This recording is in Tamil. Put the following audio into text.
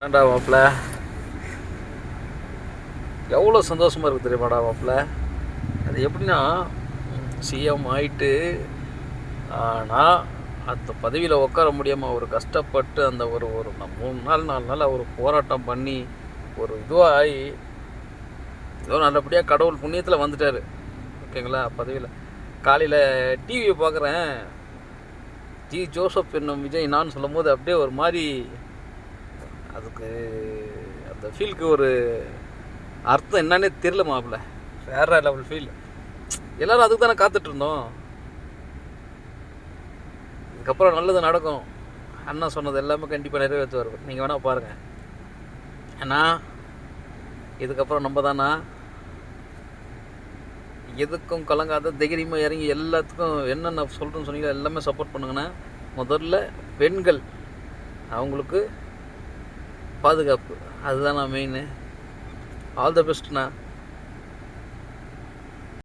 ஏன்டா மாப்பிள்ள எவ்வளோ சந்தோஷமாக இருக்குது தெரியுமாடா மாப்பிள்ள. அது எப்படின்னா சிஎம் ஆயிட்டு ஆனால் அந்த பதவியில் உட்கார முடியாமல் அவர் கஷ்டப்பட்டு அந்த ஒரு ஒரு 3 நாள் 4 நாள் அவர் போராட்டம் பண்ணி ஒரு இதுவாக ஆகி ஏதோ நல்லபடியாக கடவுள் புண்ணியத்தில் வந்துட்டார். ஓகேங்களா? பதவியில் காலையில் டிவியை பார்க்குறேன், ஜோசப் என்னும் விஜய் நான் சொல்லும் போது அப்படியே ஒரு மாதிரி அதுக்கு அந்த ஃபீலுக்கு ஒரு அர்த்தம் என்னன்னே தெரில மாப்பிள்ள. வேற லெவல் ஃபீல். எல்லோரும் அதுக்கு தானே காத்துட்ருந்தோம். இதுக்கப்புறம் நல்லது நடக்கும். அண்ணா சொன்னது எல்லாமே கண்டிப்பாக நிறைவேற்றுவார். நீங்கள் வேணால் பாருங்கள். ஏன்னா இதுக்கப்புறம் நம்ம தானா எதுக்கும் கலங்காத தைரியமாக இறங்கி எல்லாத்துக்கும் என்னென்ன சொல்கிறேன்னு சொன்னீங்களோ எல்லாமே சப்போர்ட் பண்ணுங்கண்ணா. முதல்ல பெண்கள் அவங்களுக்கு பாதுகாப்பு, அதுதான் நான் மெயின். All the பெஸ்ட்ண்ணா.